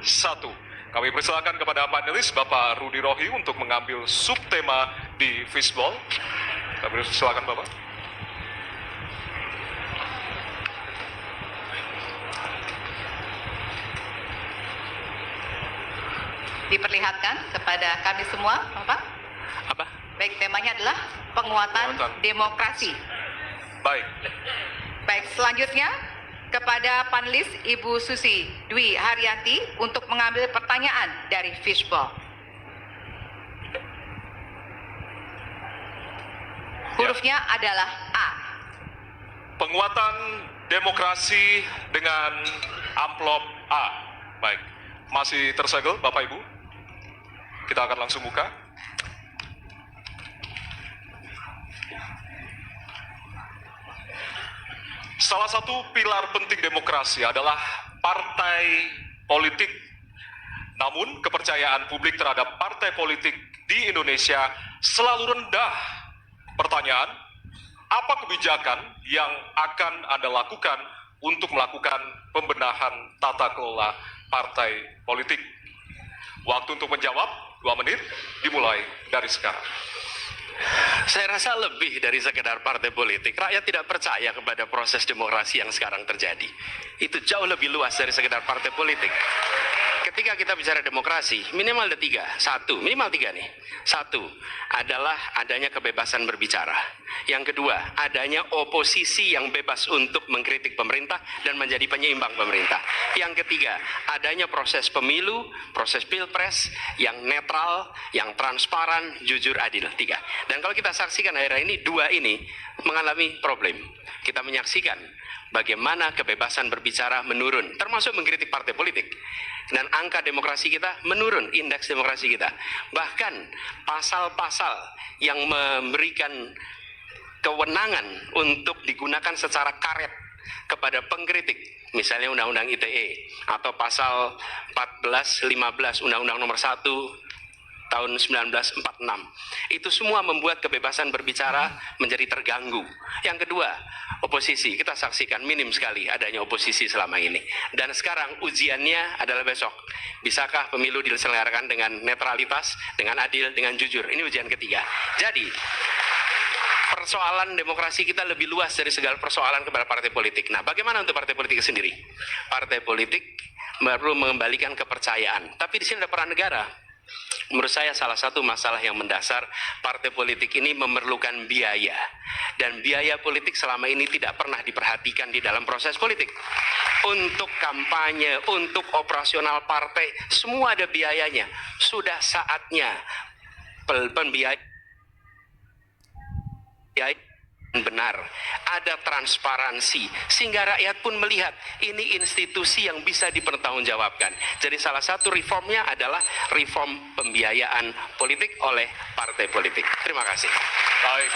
1. Kami persilakan kepada panelis Bapak Rudi Rohi untuk mengambil subtema di fishball. Kami persilakan Bapak. Diperlihatkan kepada kami semua, Bapak. Apa? Baik, temanya adalah penguatan demokrasi. Baik. Baik, selanjutnya kepada panelis Ibu Susi Dwi Haryanti untuk mengambil pertanyaan dari fishball. Hurufnya adalah A. Penguatan demokrasi dengan amplop A. Baik. Masih tersegel Bapak Ibu? Kita akan langsung buka. Salah satu pilar penting demokrasi adalah partai politik. Namun kepercayaan publik terhadap partai politik di Indonesia selalu rendah. Pertanyaan, apa kebijakan yang akan Anda lakukan untuk melakukan pembenahan tata kelola partai politik? Waktu untuk menjawab 2 menit dimulai dari sekarang. Saya rasa lebih dari sekedar partai politik. Rakyat tidak percaya kepada proses demokrasi yang sekarang terjadi. Itu jauh lebih luas dari sekedar partai politik. Ketika kita bicara demokrasi, minimal ada 3. 1, minimal 3 nih. 1 adalah adanya kebebasan berbicara. Yang kedua, adanya oposisi yang bebas untuk mengkritik pemerintah dan menjadi penyeimbang pemerintah. Yang ketiga, adanya proses pemilu, proses pilpres yang netral, yang transparan, jujur, adil. 3. Dan kalau kita saksikan akhir-akhir ini, 2 ini mengalami problem. Kita menyaksikan bagaimana kebebasan berbicara menurun, termasuk mengkritik partai politik. Dan angka demokrasi kita menurun, indeks demokrasi kita. Bahkan pasal-pasal yang memberikan kewenangan untuk digunakan secara karet kepada pengkritik, misalnya Undang-Undang ITE atau pasal 14, 15 Undang-Undang Nomor 1 tahun 1946. Itu semua membuat kebebasan berbicara menjadi terganggu. Yang kedua, oposisi. Kita saksikan minim sekali adanya oposisi selama ini. Dan sekarang ujiannya adalah besok. Bisakah pemilu diselenggarakan dengan netralitas, dengan adil, dengan jujur? Ini ujian ketiga. Jadi, persoalan demokrasi kita lebih luas dari segala persoalan kepada partai politik. Nah, bagaimana untuk partai politik sendiri? Partai politik perlu mengembalikan kepercayaan. Tapi di sini ada peran negara. Menurut saya salah satu masalah yang mendasar partai politik ini memerlukan biaya. Dan biaya politik selama ini tidak pernah diperhatikan di dalam proses politik. Untuk kampanye, untuk operasional partai, semua ada biayanya. Sudah saatnya pembiayaan benar, ada transparansi sehingga rakyat pun melihat ini institusi yang bisa dipertanggungjawabkan. Jadi salah satu reformnya adalah reform pembiayaan politik oleh partai politik. Terima kasih. Baik.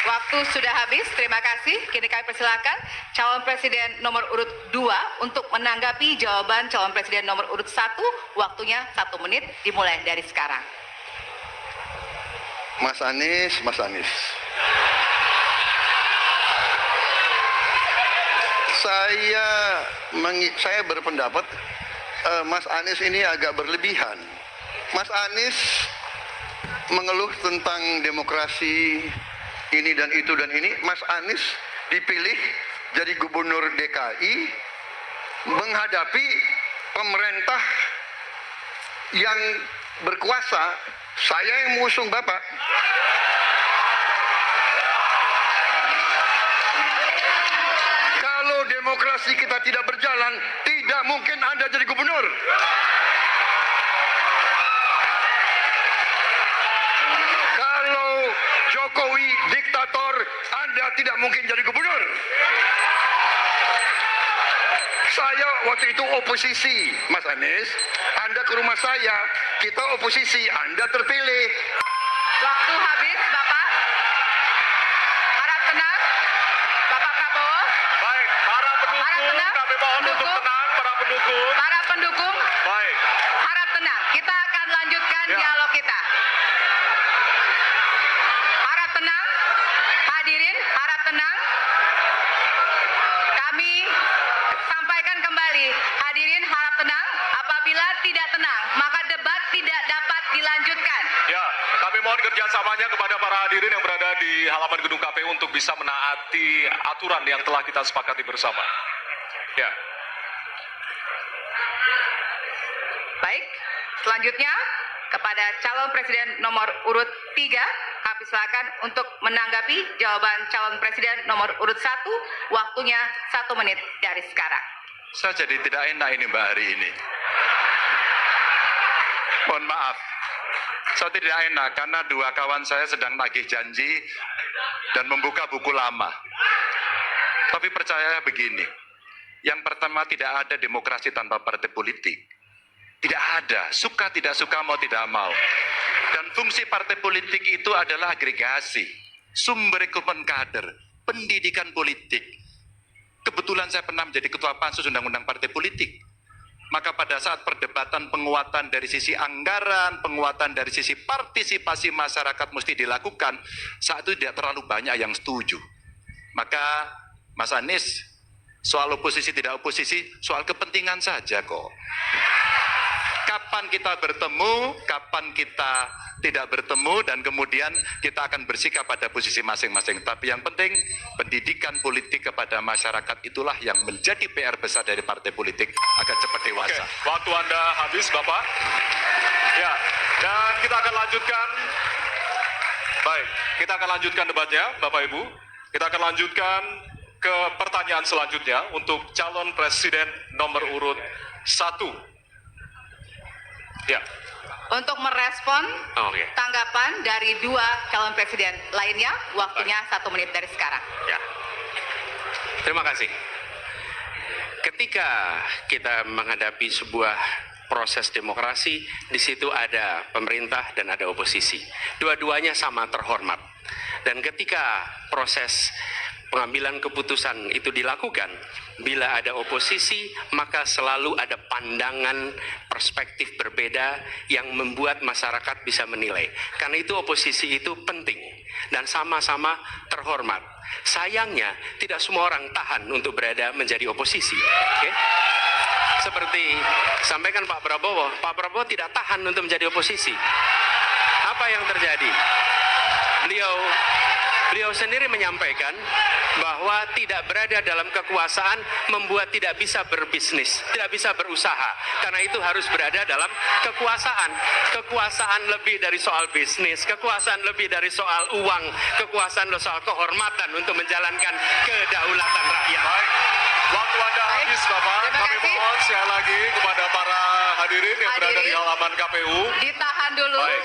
Waktu sudah habis, terima kasih. Kini kami persilakan calon presiden nomor urut 2 untuk menanggapi jawaban calon presiden nomor urut 1. Waktunya 1 menit dimulai dari sekarang. Mas Anies. Saya berpendapat Mas Anies ini agak berlebihan. Mas Anies mengeluh tentang demokrasi ini dan itu dan ini. Mas Anies dipilih jadi gubernur DKI menghadapi pemerintah yang berkuasa. Saya yang mengusung Bapak. Kalau demokrasi kita tidak berjalan, tidak mungkin Anda jadi gubernur. Kalau Jokowi diktator, Anda tidak mungkin jadi gubernur. Saya waktu itu oposisi, Mas Anies. Anda ke rumah saya, kita oposisi, Anda terpilih. Waktu habis, Bapak. Harap tenang. Bapak Prabowo. Baik, para pendukung, kami mohon untuk tenang, para pendukung. Para pendukung, Baik. harap tenang. Kita akan lanjutkan dialog kita. Harap tenang. Hadirin, harap tenang. Kami sampaikan kembali. Hadirin kerjasamanya kepada para hadirin yang berada di halaman gedung KPU untuk bisa menaati aturan yang telah kita sepakati bersama. Ya. Baik, selanjutnya kepada calon presiden nomor urut 3, kami silakan untuk menanggapi jawaban calon presiden nomor urut 1, waktunya 1 menit dari sekarang. Saya jadi tidak enak ini Mbak hari ini. Mohon maaf. Saya tidak enak karena dua kawan saya sedang nagih janji dan membuka buku lama. Tapi percaya begini. Yang pertama, tidak ada demokrasi tanpa partai politik. Tidak ada, suka tidak suka, mau tidak mau. Dan fungsi partai politik itu adalah agregasi, sumber rekrutmen kader, pendidikan politik. Kebetulan saya pernah menjadi ketua pansus undang-undang partai politik. Maka pada saat perdebatan penguatan dari sisi anggaran, penguatan dari sisi partisipasi masyarakat mesti dilakukan, saat itu tidak terlalu banyak yang setuju. Maka Mas Anies, soal oposisi tidak oposisi, soal kepentingan saja kok. Kapan kita bertemu, kapan kita tidak bertemu, dan kemudian kita akan bersikap pada posisi masing-masing. Tapi yang penting, pendidikan politik kepada masyarakat itulah yang menjadi PR besar dari partai politik agar cepat dewasa. Oke, waktu Anda habis, Bapak. Ya, dan kita akan lanjutkan. Baik, kita akan lanjutkan debatnya, Bapak Ibu. Kita akan lanjutkan ke pertanyaan selanjutnya untuk calon presiden nomor urut 1. Ya. Untuk merespon Oke. tanggapan dari 2 calon presiden lainnya, waktunya 1 menit dari sekarang. Ya. Terima kasih. Ketika kita menghadapi sebuah proses demokrasi, di situ ada pemerintah dan ada oposisi. Dua-duanya sama terhormat. Dan ketika proses pengambilan keputusan itu dilakukan, bila ada oposisi, maka selalu ada pandangan perspektif berbeda yang membuat masyarakat bisa menilai. Karena itu oposisi itu penting dan sama-sama terhormat. Sayangnya, tidak semua orang tahan untuk berada menjadi oposisi. Oke? Seperti sampaikan Pak Prabowo tidak tahan untuk menjadi oposisi. Apa yang terjadi? Beliau sendiri menyampaikan bahwa tidak berada dalam kekuasaan membuat tidak bisa berbisnis, tidak bisa berusaha. Karena itu harus berada dalam kekuasaan. Kekuasaan lebih dari soal bisnis, kekuasaan lebih dari soal uang, kekuasaan soal kehormatan untuk menjalankan kedaulatan rakyat. Baik, waktu Anda habis, Bapak. Terima Kami kasih. mohon sekali lagi kepada para hadirin yang berada di Hadirin. halaman KPU. Ditahan dulu. Baik.